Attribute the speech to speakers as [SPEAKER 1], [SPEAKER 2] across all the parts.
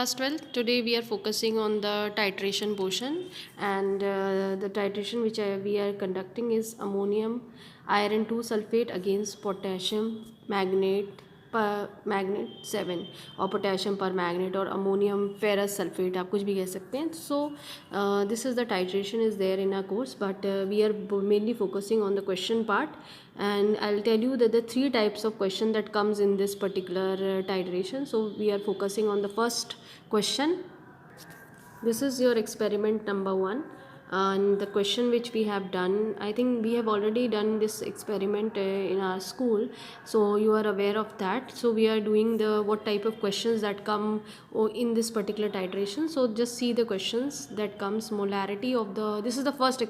[SPEAKER 1] Class 12th, today we are focusing on the titration portion, and the titration which we are conducting is ammonium iron 2 sulfate against potassium magnate per magnate 7 और potassium per magnate और ammonium ferrous sulfate, आप कुछ भी कह सकते हैं. So this is the titration is there in our course, but we are mainly focusing on the question part, and I'll tell you that the three types of question that comes in this particular titration. So we are focusing on the first question. This is your experiment number 1, and the question which we have done, I think we have already done this experiment in our school, so you are aware of that. So we are doing the what type of questions that come in this particular titration. So just see the questions that comes. Molarity of the, this is the first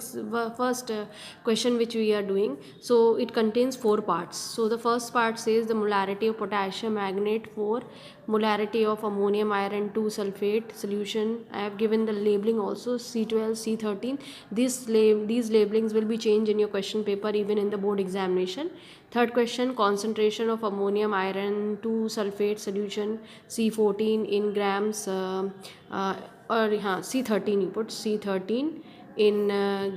[SPEAKER 1] question which we are doing. So it contains 4 parts. So the first part says the molarity of potassium magnate 4, molarity of ammonium iron 2 sulfate solution. I have given the labeling also, C12, C13. These labelings will be changed in your question paper, even in the board examination. Third question, concentration of ammonium iron 2 sulfate solution, C14 in grams, C13 you put, C13 in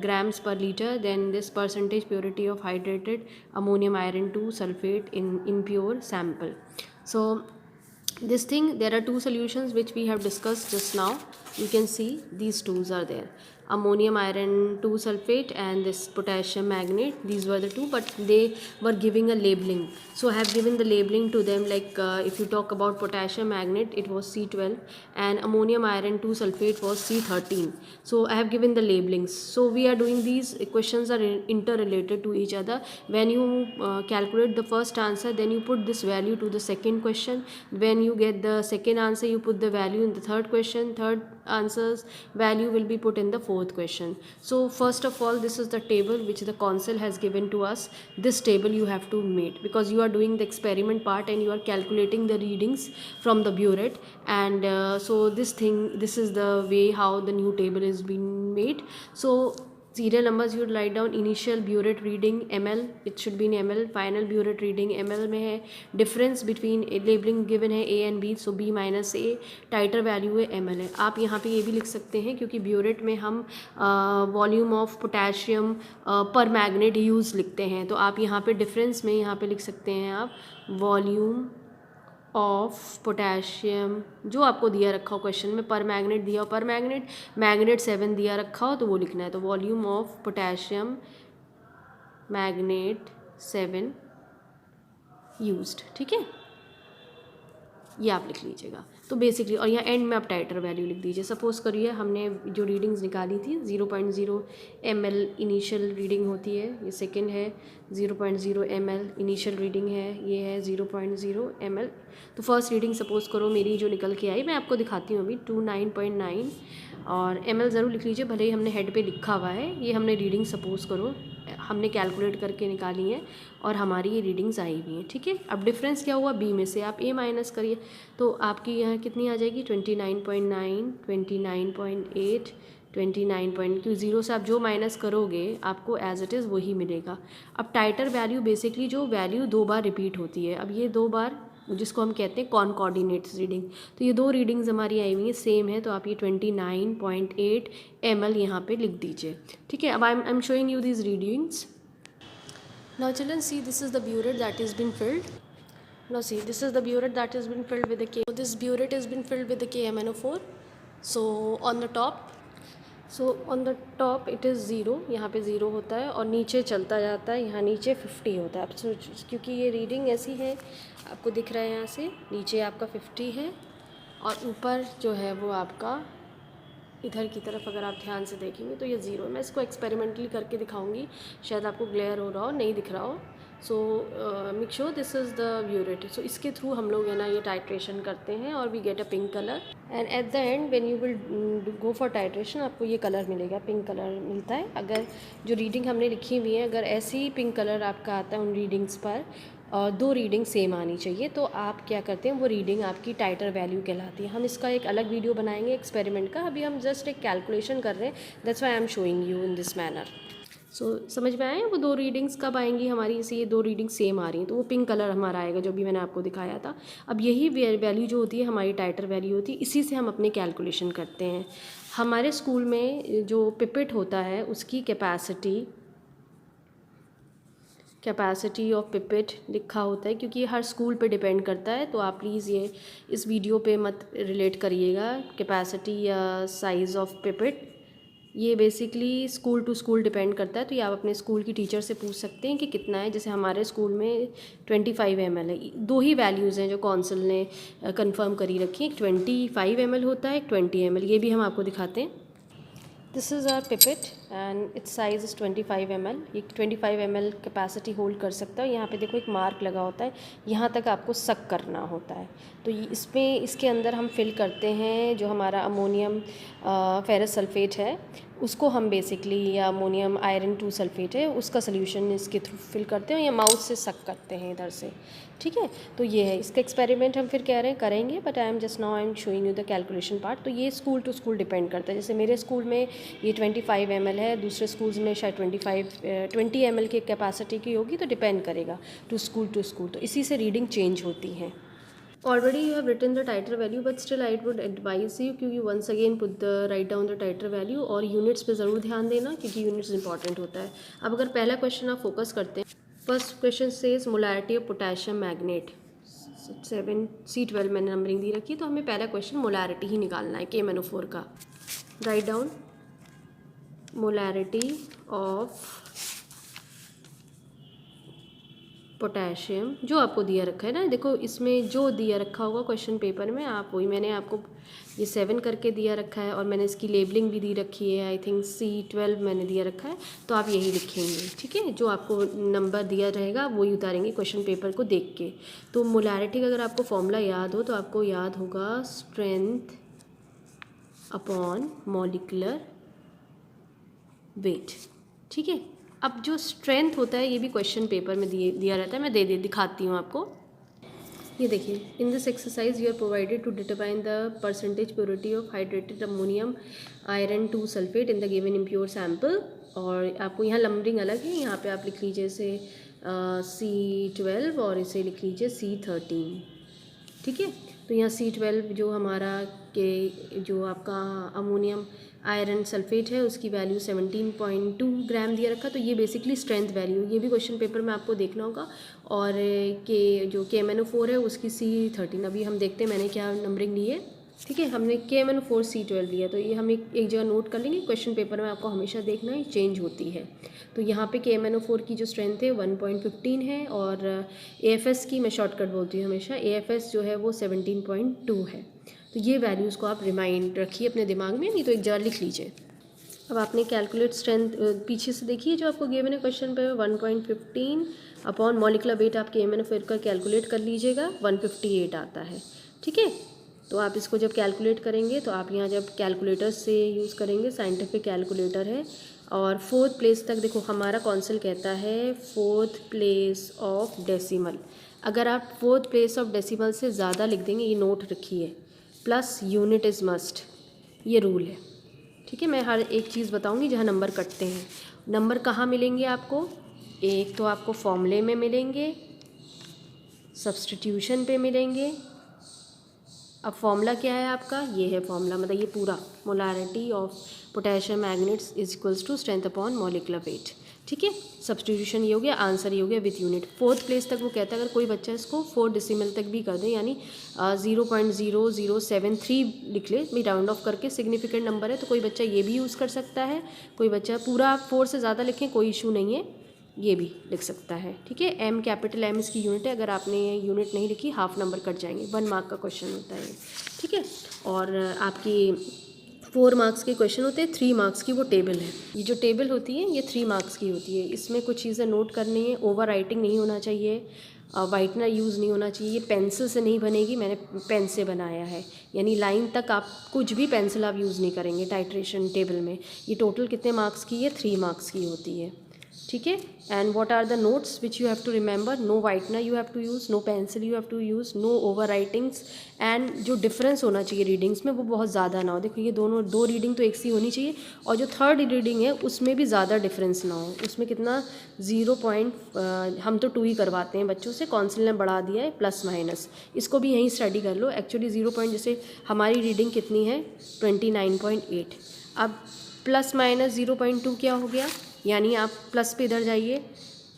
[SPEAKER 1] grams per liter. Then this percentage purity of hydrated ammonium iron 2 sulfate in impure sample. So this thing, there are 2 solutions which we have discussed just now. You can see these tools are there, ammonium iron 2 sulfate and this potassium magnate. These were the 2, but they were giving a labeling. So I have given the labeling to them, like if you talk about potassium magnate, it was C12, and ammonium iron 2 sulfate was C13. So I have given the labelings. So we are doing these questions are interrelated to each other. When you calculate the first answer, then you put this value to the second question. When you get the second answer, you put the value in the third question. Third answers value will be put in the fourth question. So first of all, this is the table which the council has given to us. This table you have to meet, because you are doing the experiment part and you are calculating the readings from the burette, and so this is the way how the new table is being made. So serial numbers you would write down. Initial burette reading ml, it should be in ml. Final burette reading ml में है. Difference between labeling given है a and b, so b minus a. Titre value है ml है. आप यहाँ पे ये भी लिख सकते हैं, क्योंकि ब्यूरेट में हम वॉल्यूम ऑफ पोटेशियम पर मैग्नेट यूज़ लिखते हैं, तो आप यहाँ पे डिफरेंस में यहाँ पे लिख सकते हैं आप वॉल्यूम ऑफ पोटेशियम, जो आपको दिया रखा हो क्वेश्चन में, पर मैग्नेट दिया हो, पर मैग्नेट 7 दिया रखा हो तो वो लिखना है. तो volume of potassium magnet 7 used, ठीक है, ये आप लिख लीजिएगा. तो बेसिकली, और यहाँ एंड में आप टाइटर वैल्यू लिख दीजिए. सपोज करिए हमने जो रीडिंग्स निकाली थी 0.0 ml इनिशियल रीडिंग होती है, ये सेकंड है. 0.0 ml इनिशियल रीडिंग है, ये है 0.0 ml. तो फर्स्ट रीडिंग सपोज करो मेरी जो निकल के आई, मैं आपको दिखाती हूँ अभी, 29.9, और ml ज़रूर लिख लीजिए, भले ही हमने हेड पे लिखा हुआ है. ये हमने रीडिंग सपोज करो हमने कैलकुलेट करके निकाली है और हमारी ये रीडिंग्स आई हुई हैं, ठीक है. अब डिफरेंस क्या हुआ, बी में से आप ए माइनस करिए, तो आपकी यहाँ कितनी आ जाएगी, 29.9, 29.8, 29. 0 से आप जो माइनस करोगे आपको एज इट इज़ वही मिलेगा. अब टाइटर वैल्यू बेसिकली जो वैल्यू 2 बार रिपीट होती है, अब ये 2 बार जिसको हम कहते हैं कॉनकॉर्डिनेट्स रीडिंग, तो ये 2 रीडिंग्स हमारी आई हुई हैं, सेम है, तो आप ये 29.8 ml यहाँ पे लिख दीजिए, ठीक है. अब I am showing you these readings. Now children see, this is the burette that has been filled. Now see, this is the burette that has been filled with the K. So this burette has been filled with the KMnO4. So on the top it is 0, यहाँ पे 0 होता है, और नीचे चलता जाता है, यहाँ नीचे 50 होता है. अब क्योंकि ये रीडिंग ऐसी है, आपको दिख रहा है यहाँ से नीचे आपका 50 है, और ऊपर जो है वो आपका इधर की तरफ अगर आप ध्यान से देखेंगे तो ये 0 है. मैं इसको एक्सपेरिमेंटली करके दिखाऊंगी, शायद आपको ग्लेयर हो रहा हो, नहीं दिख रहा हो. So make sure this is the burette. So इसके थ्रू हम लोग है ना ये टाइट्रेशन करते हैं, और we get a pink colour, and at the end when you will go for titration आपको ये कलर मिलेगा, पिंक कलर मिलता है. अगर जो रीडिंग हमने लिखी हुई है, अगर ऐसे ही पिंक कलर आपका आता है उन रीडिंग्स पर, 2 रीडिंग सेम आनी चाहिए, तो आप क्या करते हैं, वो रीडिंग आपकी टाइटर वैल्यू कहलाती है. हम इसका एक अलग वीडियो बनाएंगे एक्सपेरिमेंट का, अभी हम जस्ट एक कैलकुलेशन कर रहे हैं, that's why I am showing you in this manner. समझ में आया? वो 2 रीडिंग्स कब आएंगी हमारी, इसे ये 2 रीडिंग सेम आ रही हैं तो वो पिंक कलर हमारा आएगा जो भी मैंने आपको दिखाया था। अब यही वैल्यू जो होती है हमारी टाइटर वैल्यू होती है, इसी से हम अपने कैलकुलेशन करते हैं। हमारे स्कूल में जो पिपेट होता है उसकी कैपेसिटी ऑफ पिपेट लिखा होता है, क्योंकि ये हर स्कूल पे डिपेंड करता है, तो आप प्लीज़ ये इस वीडियो पे मत रिलेट करिएगा कैपेसिटी या साइज़ ऑफ पिपेट। ये basically school to school depend करता है, तो ये आप अपने स्कूल की टीचर से पूछ सकते हैं कि कितना है। जैसे हमारे स्कूल में 25 ml है। 2 ही वैल्यूज़ हैं जो काउंसिल ने कंफर्म करी रखी हैं, एक 25 ml होता है, एक 20 ml। ये भी हम आपको दिखाते हैं। This is our pipette and its size is 25 ml। ये 25 ml कैपेसिटी होल्ड कर सकता है। यहाँ पे देखो एक मार्क लगा होता है, यहाँ तक आपको सक करना होता है। तो इसमें इसके अंदर हम फिल करते हैं जो हमारा अमोनियम फेरस सल्फेट है उसको हम बेसिकली, या अमोनियम आयरन 2 सल्फेट है उसका सोल्यूशन इसके थ्रू फिल करते हैं या माउथ से सक करते हैं इधर से। ठीक है, तो ये है इसका एक्सपेरिमेंट हम फिर कह रहे हैं करेंगे, but I am showing you the calculation part. तो ये स्कूल टू स्कूल डिपेंड करता है। जैसे मेरे स्कूल में ये 25 ml है, दूसरे स्कूल्स में शायद 20 ml की कैपेसिटी की होगी, तो डिपेंड करेगा टू स्कूल। तो इसी से रीडिंग चेंज होती हैं। Already you have written the titer value, but still I would advise you कि once again write down the titer value, और यूनिट्स पे ज़रूर ध्यान देना क्योंकि यूनिट्स इंपॉर्टेंट होता है। अब अगर पहला क्वेश्चन आप फोकस करते हैं, first question says molarity of potassium magnet 7C12 मैंने नंबरिंग दी रखी है, तो हमें पहला क्वेश्चन मोलैरिटी ही निकालना है KMnO4 का। Write down molarity of potassium जो आपको दिया रखा है ना, देखो इसमें जो दिया रखा होगा क्वेश्चन पेपर में, आप वही, मैंने आपको ये 7 करके दिया रखा है और मैंने इसकी लेबलिंग भी दी रखी है, आई थिंक C12 मैंने दिया रखा है, तो आप यही लिखेंगे। ठीक है, जो आपको नंबर दिया रहेगा वही उतारेंगे क्वेश्चन पेपर को देख के। तो मोलैरिटी का अगर आपको फॉर्मूला याद हो तो आपको याद होगा स्ट्रेंथ अपॉन मॉलिक्यूलर वेट। ठीक है, अब जो स्ट्रेंथ होता है ये भी क्वेश्चन पेपर में दिया रहता है, मैं दिखाती हूँ आपको। ये देखिए, in this exercise you are provided to determine the percentage purity of hydrated ammonium iron 2 sulphate in the given impure sample. और आपको यहाँ नंबरिंग अलग है, यहाँ पे आप लिख लीजिए इसे C12 और इसे लिख लीजिए C13। ठीक है, तो यहाँ C12 जो हमारा के जो आपका अमोनियम आयरन सल्फेट है उसकी वैल्यू 17.2 ग्राम दिया रखा, तो ये बेसिकली स्ट्रेंथ वैल्यू, ये भी क्वेश्चन पेपर में आपको देखना होगा। और जो KMnO4 है उसकी C13। अभी हम देखते हैं मैंने क्या नंबरिंग ली है। ठीक है, हमने KMnO4 C12 लिया, तो ये हम एक जगह नोट कर लेंगे, क्वेश्चन पेपर में आपको हमेशा देखना है चेंज होती है। तो यहाँ पे KMnO4 की जो स्ट्रेंथ है 1.15 है, और AFS की मैं शॉर्टकट बोलती हूँ हमेशा, AFS जो है वो 17.2 है। तो ये वैल्यूज़ को आप रिमाइंड रखिए अपने दिमाग में, नहीं तो एक जगह लिख लीजिए। अब आपने कैलकुलेट स्ट्रेंथ पीछे से देखिए जो आपको गिवन है क्वेश्चन पे 1.15 अपॉन मॉलिक्यूलर वेट आप KMnO4 का कैलकुलेट कर लीजिएगा, 158 आता है। ठीक है, तो आप इसको जब कैलकुलेट करेंगे तो आप यहाँ जब कैलकुलेटर से यूज़ करेंगे, साइंटिफिक कैलकुलेटर है, और 4th प्लेस तक देखो हमारा कौंसिल कहता है 4th प्लेस ऑफ डेसिमल। अगर आप 4th प्लेस ऑफ डेसिमल से ज़्यादा लिख देंगे, ये नोट रखिए, प्लस यूनिट इज़ मस्ट, ये रूल है। ठीक है, मैं हर एक चीज़ बताऊंगी जहाँ नंबर कटते हैं। नंबर कहाँ मिलेंगे आपको, एक तो आपको फॉर्मूले में मिलेंगे, सब्स्टिट्यूशन पे मिलेंगे। अब फॉर्मूला क्या है आपका, ये है फॉर्मूला, मतलब ये पूरा molarity of potassium magnets is equals to strength upon molecular weight. ठीक है, सब्स्टिट्यूशन ये हो गया, आंसर ये हो गया विथ यूनिट। 4th प्लेस तक वो कहता है अगर कोई बच्चा इसको 4 डेसिमल तक भी कर दे, यानी 0.0073 लिख ले, भी राउंड ऑफ करके, सिग्निफिकेंट नंबर है तो कोई बच्चा ये भी यूज़ कर सकता है, कोई बच्चा पूरा 4 से ज़्यादा लिखें कोई इशू नहीं है, ये भी लिख सकता है। ठीक है, M कैपिटल M इसकी यूनिट है, अगर आपने ये यूनिट नहीं लिखी हाफ नंबर कट जाएंगे, 1 मार्क का क्वेश्चन होता है। ठीक है, और आपकी 4 मार्क्स के क्वेश्चन होते हैं, 3 मार्क्स की वो टेबल है। ये जो टेबल होती है ये 3 मार्क्स की होती है, इसमें कुछ चीज़ें नोट करनी है। ओवर राइटिंग नहीं होना चाहिए, वाइटनर यूज़ नहीं होना चाहिए, ये पेंसिल से नहीं बनेगी, मैंने पेन से बनाया है, यानी लाइन तक आप कुछ भी पेंसिल आप यूज़ नहीं करेंगे टाइट्रेशन टेबल में। ये टोटल कितने मार्क्स की है, 3 मार्क्स की होती है। ठीक है। And what are the notes which you have to remember, no whitener you have to use, no pencil you have to use, no over writings, and जो डिफरेंस होना चाहिए रीडिंग्स में वो बहुत ज़्यादा ना हो। देखो ये दोनों दो रीडिंग तो एक सी होनी चाहिए, और जो थर्ड रीडिंग है उसमें भी ज़्यादा डिफरेंस ना हो। उसमें कितना 0 हम तो 2 ही करवाते हैं बच्चों से, काउंसिल ने बढ़ा दिया है प्लस माइनस, इसको भी यहीं स्टडी कर लो। एक्चुअली 0 जैसे हमारी रीडिंग कितनी है 29.8, अब प्लस माइनस 0.2 क्या हो गया, यानी आप प्लस पे इधर जाइए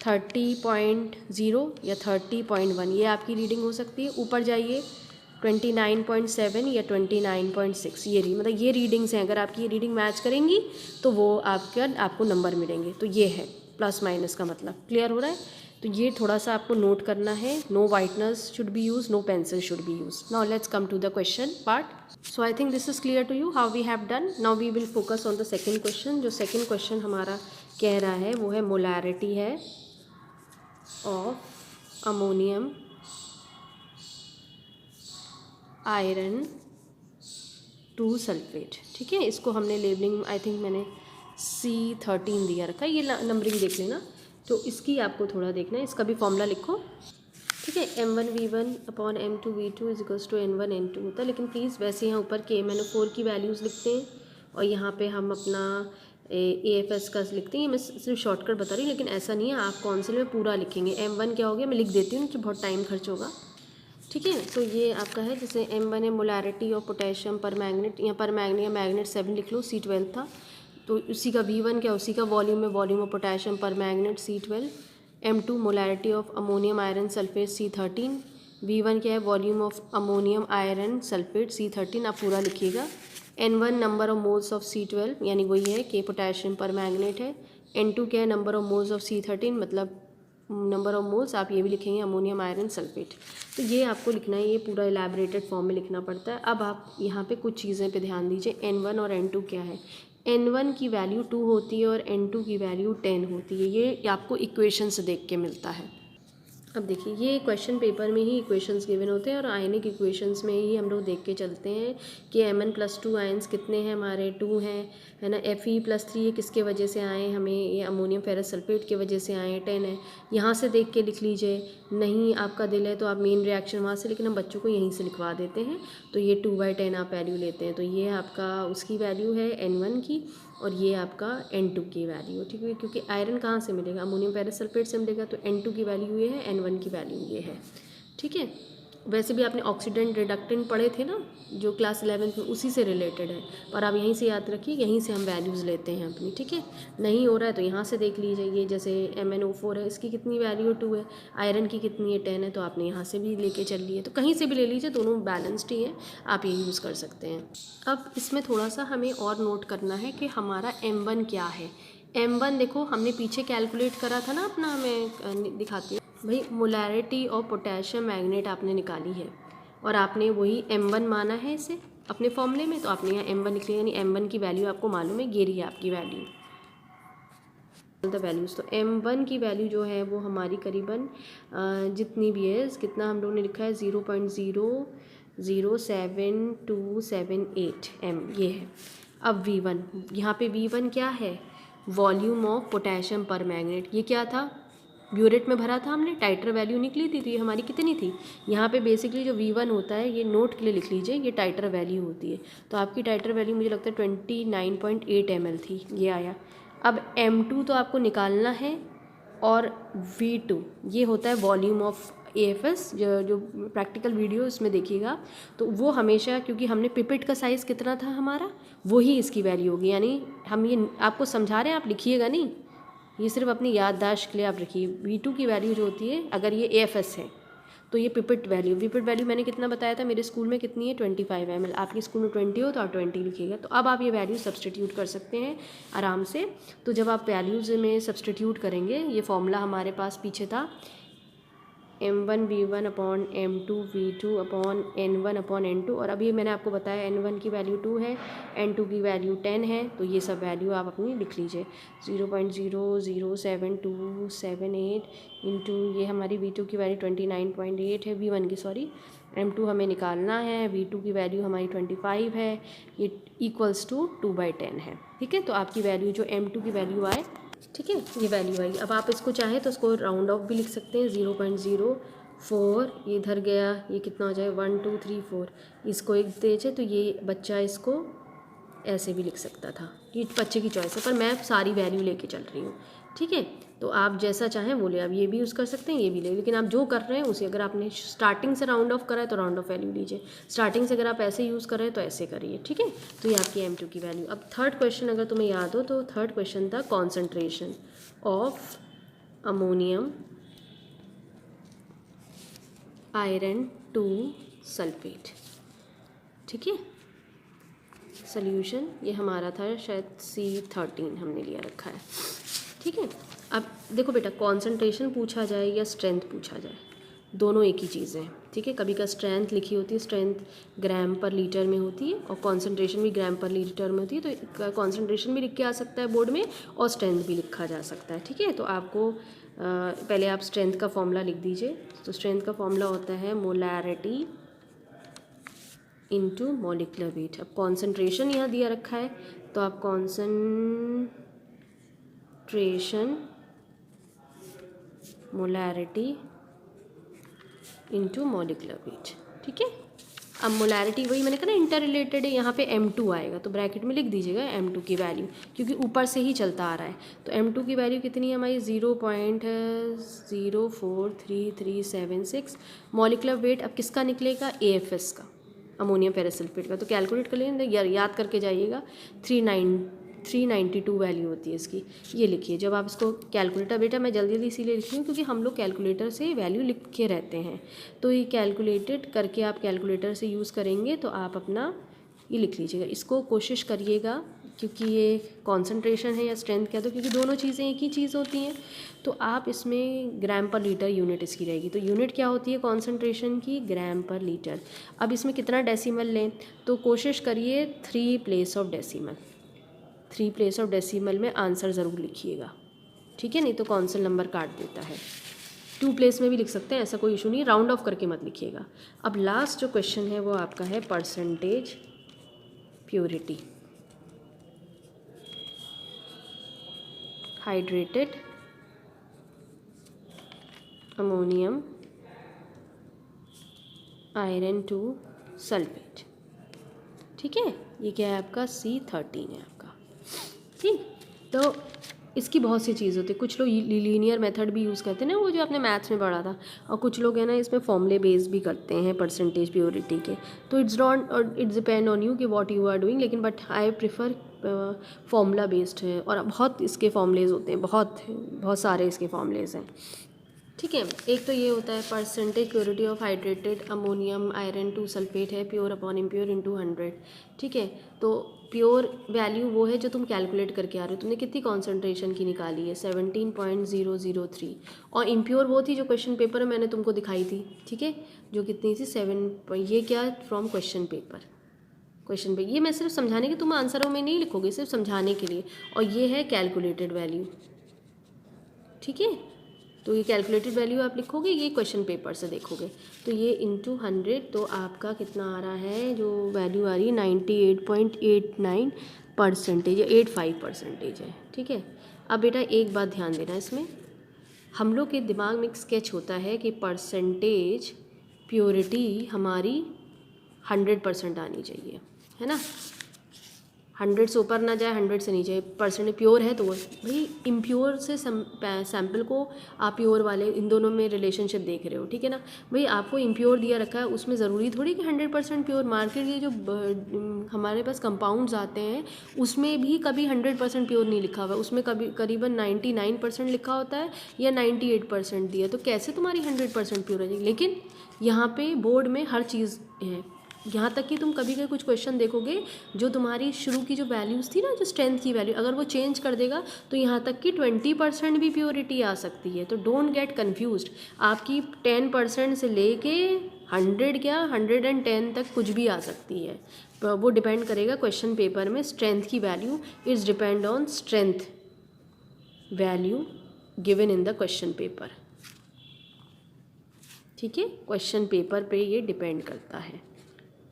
[SPEAKER 1] 30.0 या 30.1, ये आपकी रीडिंग हो सकती है। ऊपर जाइए 29.7 या 29.6, मतलब ये रीडिंग्स हैं। अगर आपकी ये रीडिंग मैच करेंगी तो वो आपको नंबर मिलेंगे। तो ये है प्लस माइनस का मतलब, क्लियर हो रहा है। तो ये थोड़ा सा आपको नोट करना है, no whiteners should be use, no pencil should be use. Now let's come to the question part. So I think this is clear to you how we have done. Now we will focus on the second question. जो second question हमारा कह रहा है वो है molarity है of ammonium iron two sulphate. ठीक है, इसको हमने लेबलिंग आई थिंक मैंने C13 दिया रखा है, ये नंबरिंग देख लेना। तो इसकी आपको थोड़ा देखना है, इसका भी फॉर्मूला लिखो। ठीक है, M1V1/M2V2 is equals to N1N2 होता है, लेकिन प्लीज़ वैसे यहाँ ऊपर KMnO4 की वैल्यूज़ लिखते हैं और यहाँ पे हम अपना AFS का लिखते हैं। मैं सिर्फ शॉर्टकट बता रही हूँ, लेकिन ऐसा नहीं है, आप काउंसिल में पूरा लिखेंगे। M1 क्या हो गया, मैं लिख देती हूँ कि बहुत टाइम खर्च होगा। ठीक है, तो ये आपका है, जैसे M1 है मोलैरिटी ऑफ पोटेशियम पर मैग्नेट, यहाँ पर मैग्नेट 7 लिख लो, C12 था, तो उसी का V1 क्या, उसी का वॉल्यूम में वॉल्यूम ऑफ पोटेशियम पर magnet C12। M2 molarity of ammonium iron sulphate C13। V1 क्या है, volume of ammonium iron sulphate C13, आप पूरा लिखिएगा। N1 number of moles of C12, यानी वही है कि पोटेशियम पर मैग्नेट है। N2 क्या है, number of moles of C13, मतलब नंबर ऑफ मोल्स आप ये भी लिखेंगे अमोनियम आयरन सल्फेट। तो ये आपको लिखना है, ये पूरा इलेबरेटेड फॉर्म में लिखना पड़ता है। अब आप यहाँ पे कुछ चीज़ें पे ध्यान दीजिए। N1 और N2 क्या है, N1 की वैल्यू 2 होती है और N2 की वैल्यू 10 होती है। ये आपको इक्वेशन से देख के मिलता है। अब देखिए, ये क्वेश्चन पेपर में ही इक्वेशंस गिवन होते हैं और आयनिक इक्वेशंस में ही हम लोग देख के चलते हैं कि Mn+2 आयंस कितने हैं हमारे, 2 हैं, है ना। Fe+3 ये किसके वजह से आए हमें, ये अमोनियम फेरस सल्फेट की वजह से आए, 10 है। यहाँ से देख के लिख लीजिए, नहीं आपका दिल है तो आप मेन रिएक्शन वहाँ से, लेकिन हम बच्चों को यहीं से लिखवा देते हैं। तो ये 2/10 आप वैल्यू लेते हैं, तो ये आपका उसकी वैल्यू है N1 की, और ये आपका N2 की वैल्यू। ठीक है, क्योंकि आयरन कहाँ से मिलेगा, अमोनियम फेरस सल्फेट से मिलेगा, तो N2 की वैल्यू ये है, N1 की वैल्यू ये है। ठीक है, वैसे भी आपने ऑक्सीडेंट रिडक्टेंट पढ़े थे ना जो क्लास 11th में, उसी से रिलेटेड है, पर आप यहीं से याद रखिए, यहीं से हम वैल्यूज़ लेते हैं अपनी। ठीक है, नहीं हो रहा है तो यहाँ से देख लीजिए, ये जैसे MnO4 है, इसकी कितनी वैल्यू 2 है, आयरन की कितनी है 10 है, तो आपने यहाँ से भी लेके चल लिए, तो कहीं से भी ले लीजिए, दोनों बैलेंस्ड ही हैं, आप ये यूज़ कर सकते हैं। अब इसमें थोड़ा सा हमें और नोट करना है कि हमारा M1 क्या है। M1 देखो हमने पीछे कैलकुलेट करा था ना अपना, मैं दिखाती हूँ भाई, मोलैरिटी ऑफ पोटेशियम मैग्नेट आपने निकाली है और आपने वही M1 माना है इसे अपने फॉर्मूले में, तो आपने यहाँ M1 लिख लिया, यानी M1 की वैल्यू आपको मालूम है, ये रही है आपकी वैल्यू द वैल्यूज़। तो M1 की वैल्यू जो है वो हमारी करीबन जितनी भी है, कितना हम लोगों ने लिखा है 0.007278 M, ये है। अब V1, यहाँ पे V1 क्या है, वॉल्यूम ऑफ पोटेशियम पर मैग्नेट, ये क्या था, ब्यूरेट में भरा था हमने, टाइटर वैल्यू निकली थी, तो ये हमारी कितनी थी, यहाँ पे बेसिकली जो V1 होता है, ये नोट के लिए लिख लीजिए, ये टाइटर वैल्यू होती है। तो आपकी टाइटर वैल्यू मुझे लगता है 29.8 ml थी, ये आया। अब M2 तो आपको निकालना है, और V2 ये होता है वॉल्यूम ऑफ AFS, जो प्रैक्टिकल वीडियो इसमें देखिएगा, तो वो हमेशा, क्योंकि हमने पिपेट का साइज़ कितना था हमारा, वही इसकी वैल्यू होगी। यानी हम ये आपको समझा रहे हैं, आप लिखिएगा नहीं, ये सिर्फ अपनी याददाश्त के लिए आप रखिए। V2 की वैल्यू जो होती है, अगर ये AFS है तो ये पिपेट वैल्यू मैंने कितना बताया था, मेरे स्कूल में कितनी है 25 ml, आपके स्कूल में 20 हो तो आप 20 लिखिएगा। तो अब आप ये वैल्यू सब्सटीट्यूट कर सकते हैं आराम से। तो जब आप वैल्यूज़ में सब्सटीट्यूट करेंगे, ये फॉर्मूला हमारे पास पीछे था, M1V1/M2V2/N1/N2, और अभी मैंने आपको बताया N1 की वैल्यू 2 है, N2 की वैल्यू 10 है, तो ये सब वैल्यू आप अपनी लिख लीजिए। 0.00728 इंटू ये हमारी V2 की वैल्यू 29.8 है, V1 की सॉरी, M2 हमें निकालना है, V2 की वैल्यू हमारी 25 है, ये इक्वल्स टू 2/10 है। ठीक है, तो आपकी वैल्यू जो M2 की वैल्यू आए ठीक है, ये वैल्यू आएगी। अब आप इसको चाहें तो इसको राउंड ऑफ भी लिख सकते हैं, 0.04, ये इधर गया, ये कितना हो जाए 1 2 3 4, इसको एक दीजिए तो ये बच्चा इसको ऐसे भी लिख सकता था। ये बच्चे की चॉइस है, पर मैं सारी वैल्यू लेके चल रही हूँ। ठीक है, तो आप जैसा चाहें वो ले, आप ये भी यूज़ कर सकते हैं, ये भी ले, लेकिन आप जो कर रहे हैं उसे, अगर आपने स्टार्टिंग से राउंड ऑफ करा है तो राउंड ऑफ वैल्यू लीजिए, स्टार्टिंग से अगर आप ऐसे यूज़ कर रहे हैं तो ऐसे करिए। ठीक है, तो ये आपकी M2 की वैल्यू। अब थर्ड क्वेश्चन अगर तुम्हें याद हो तो थर्ड क्वेश्चन था concentration of ammonium iron 2 sulphate. ठीक है, सोल्यूशन ये हमारा था शायद C13 हमने लिया रखा है। ठीक है, अब देखो बेटा, कॉन्सेंट्रेशन पूछा जाए या स्ट्रेंथ पूछा जाए, दोनों एक ही चीज़ है। ठीक है, कभी का स्ट्रेंथ लिखी होती है, स्ट्रेंथ ग्राम पर लीटर में होती है, और कॉन्सेंट्रेशन भी ग्राम पर लीटर में होती है। तो कॉन्सेंट्रेशन भी लिख के आ सकता है बोर्ड में और स्ट्रेंथ भी लिखा जा सकता है। ठीक है, तो आपको पहले आप स्ट्रेंथ का फॉर्मूला लिख दीजिए। तो स्ट्रेंथ का फॉर्मूला होता है मोलैरिटी इनटू मॉलिक्यूलर वेट। अब कॉन्सेंट्रेशन यहाँ दिया रखा है तो आप concentration molarity into molecular weight. ठीक है, अब मोलैरिटी वही मैंने कहा ना इंटर रिलेटेड है, यहाँ पे M2 आएगा तो ब्रैकेट में लिख दीजिएगा M2 की वैल्यू, क्योंकि ऊपर से ही चलता आ रहा है। तो M2 की वैल्यू कितनी है हमारी 0.04336। मॉलिक्यूलर वेट अब किसका निकलेगा, AFS का, अमोनियम फेरसल्फेट का। तो कैलकुलेट कर लेंगे, याद करके जाइएगा, 392 वैल्यू होती है इसकी। ये लिखिए जब आप इसको कैलकुलेटर, बेटा मैं जल्दी जल्दी इसीलिए लिख रही हूँ क्योंकि हम लोग कैलकुलेटर से वैल्यू लिख के रहते हैं, तो ये कैलकुलेटेड करके आप कैलकुलेटर से यूज़ करेंगे तो आप अपना ये लिख लीजिएगा। इसको कोशिश करिएगा, क्योंकि ये कॉन्सेंट्रेशन है या स्ट्रेंथ क्या, तो क्योंकि दोनों चीज़ें एक ही चीज़ होती हैं, तो आप इसमें ग्राम पर लीटर यूनिट इसकी रहेगी। तो यूनिट क्या होती है कॉन्सेंट्रेशन की, ग्राम पर लीटर। अब इसमें कितना डेसिमल लें, तो कोशिश करिए 3 place of decimal, 3 place of decimal में आंसर ज़रूर लिखिएगा। ठीक है, नहीं तो कौंसल नंबर काट देता है। 2 प्लेस में भी लिख सकते हैं, ऐसा कोई इशू नहीं, राउंड ऑफ करके मत लिखिएगा। अब लास्ट जो क्वेश्चन है वो आपका है percentage purity hydrated ammonium iron 2 sulphate. ठीक है, ये क्या है आपका C13 है आपका। ठीक, तो इसकी बहुत सी चीज़ होती है, कुछ लोग लीनियर मेथड भी यूज़ करते हैं ना, वो जो आपने मैथ्स में पढ़ा था, और कुछ लोग है ना इसमें फॉर्मूले बेस भी करते हैं परसेंटेज प्योरिटी के। तो इट्स डिपेंड ऑन यू कि व्हाट यू आर डूइंग, लेकिन but I prefer formula based है, और बहुत इसके फॉर्मूलेज होते हैं, बहुत सारे इसके फॉर्मूलेज हैं। ठीक है, एक तो ये होता है percentage purity of hydrated ammonium iron 2 sulphate है, प्योर अपॉन इम्प्योर इनटू 100। ठीक है, तो प्योर वैल्यू वो है जो तुम कैलकुलेट करके आ रहे हो, तुमने कितनी कॉन्सेंट्रेशन की निकाली है 17.003, और इम्प्योर वो थी जो क्वेश्चन पेपर में मैंने तुमको दिखाई थी। ठीक है, जो कितनी थी 7, ये क्या फ्रॉम क्वेश्चन पेपर, क्वेश्चन पे, ये मैं सिर्फ समझाने के, तुम आंसरों में नहीं लिखोगे, सिर्फ समझाने के लिए, और ये है कैलकुलेटेड वैल्यू। ठीक है, तो ये कैलकुलेटेड वैल्यू आप लिखोगे, ये क्वेश्चन पेपर से देखोगे, तो ये इंटू 100, तो आपका कितना आ रहा है, जो वैल्यू आ रही है 98.89% या 85% है। ठीक है, अब बेटा एक बात ध्यान देना, इसमें हम लोग के दिमाग में एक स्केच होता है कि परसेंटेज प्योरिटी हमारी 100% आनी चाहिए, है ना, 100 से ऊपर ना जाए, 100 से नीचे, परसेंट प्योर है तो वो भाई, इम्प्योर से सैम्पल को आप प्योर वाले, इन दोनों में रिलेशनशिप देख रहे हो। ठीक है ना भाई, आपको इम्प्योर दिया रखा है, उसमें ज़रूरी थोड़ी कि 100% प्योर, मार्केट ये जो हमारे पास कंपाउंड्स आते हैं उसमें भी कभी 100% प्योर नहीं लिखा हुआ, उसमें कभी करीबन 99% लिखा होता है या 98% दिया, तो कैसे तुम्हारी 100% प्योर हो जाएगी। लेकिन यहाँ पे बोर्ड में हर चीज़ है, यहाँ तक कि तुम कभी कभी कुछ क्वेश्चन देखोगे जो तुम्हारी शुरू की जो वैल्यूज़ थी ना, जो स्ट्रेंथ की वैल्यू, अगर वो चेंज कर देगा तो यहाँ तक कि 20% भी प्योरिटी आ सकती है। तो डोंट गेट कन्फ्यूज्ड, आपकी 10% से लेके 100 क्या 110 तक कुछ भी आ सकती है, वो डिपेंड करेगा क्वेश्चन पेपर में स्ट्रेंथ की value, it's depend on strength value given in the question paper. ठीक है, क्वेश्चन पेपर पे ये डिपेंड करता है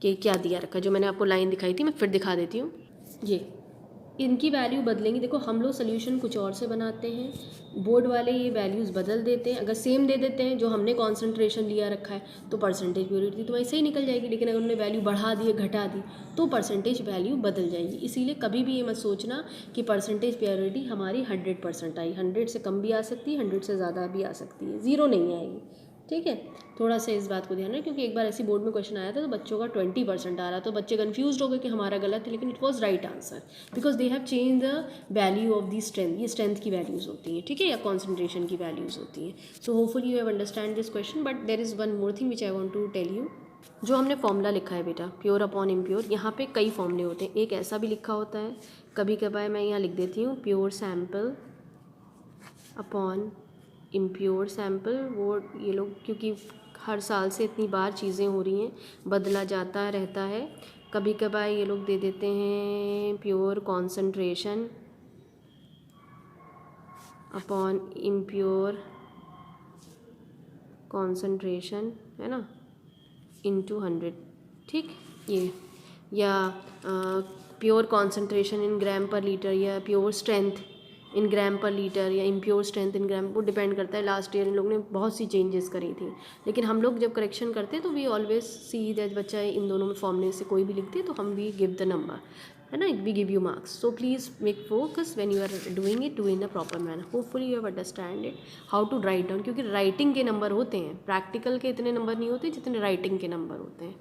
[SPEAKER 1] कि क्या दिया रखा, जो मैंने आपको लाइन दिखाई थी मैं फिर दिखा देती हूँ। ये इनकी वैल्यू बदलेंगी। देखो हम लोग सोल्यूशन कुछ और से बनाते हैं, बोर्ड वाले ये वैल्यूज़ बदल देते हैं। अगर सेम दे देते हैं जो हमने कॉन्सेंट्रेशन लिया रखा है तो परसेंटेज प्योरिटी तो वैसे ही निकल जाएगी, लेकिन अगर उन्होंने वैल्यू बढ़ा दी घटा दी तो परसेंटेज वैल्यू बदल जाएगी। इसीलिए कभी भी ये मत सोचना कि परसेंटेज प्योरिटी हमारी 100% आई। 100 से कम भी आ सकती है, 100 से ज़्यादा भी आ सकती है, ज़ीरो नहीं आएगी। ठीक है, थोड़ा सा इस बात को ध्यान रखें, क्योंकि एक बार ऐसी बोर्ड में क्वेश्चन आया था तो बच्चों का 20% आ रहा, तो बच्चे कन्फ्यूज हो गए कि हमारा गलत है, लेकिन it was right answer because they have change the value of the strength. ये स्ट्रेंथ की वैल्यूज़ होती हैं, ठीक है, या कॉन्सेंट्रेशन की वैल्यूज़ होती हैं। So hopefully you have understand this question, but there is one more thing which I want to tell you. जो हमने फॉर्मूला लिखा है बेटा, प्योर अपॉन इम्प्योर, यहाँ पे कई फॉर्मूले होते हैं। एक ऐसा भी लिखा होता है, कभी कभार मैं यहाँ लिख देती हूँ pure sample upon impure sample. वो ये लोग क्योंकि हर साल से इतनी बार चीज़ें हो रही हैं, बदला जाता रहता है। कभी कभार ये लोग दे देते हैं pure concentration upon impure concentration, है ना, इनटू 100, ठीक। ये या प्योर कॉन्सेंट्रेशन इन ग्राम पर लीटर, या प्योर स्ट्रेंथ इन ग्राम पर लीटर, या इम्प्योर स्ट्रेंथ इन ग्राम, वो डिपेंड करता है। लास्ट ईयर इन लोगों ने बहुत सी चेंजेस करी थी, लेकिन हम लोग जब करेक्शन करते हैं तो वी ऑलवेज सी दैट बच्चा इन दोनों में फॉर्मूले से कोई भी लिखते हैं तो हम वी गिव द नंबर, है ना, we give you marks. So please make focus when you are doing it, do in the proper manner. Hopefully you have understand it how to write down, क्योंकि writing के number होते हैं, practical के इतने number नहीं होते जितने writing के नंबर होते हैं।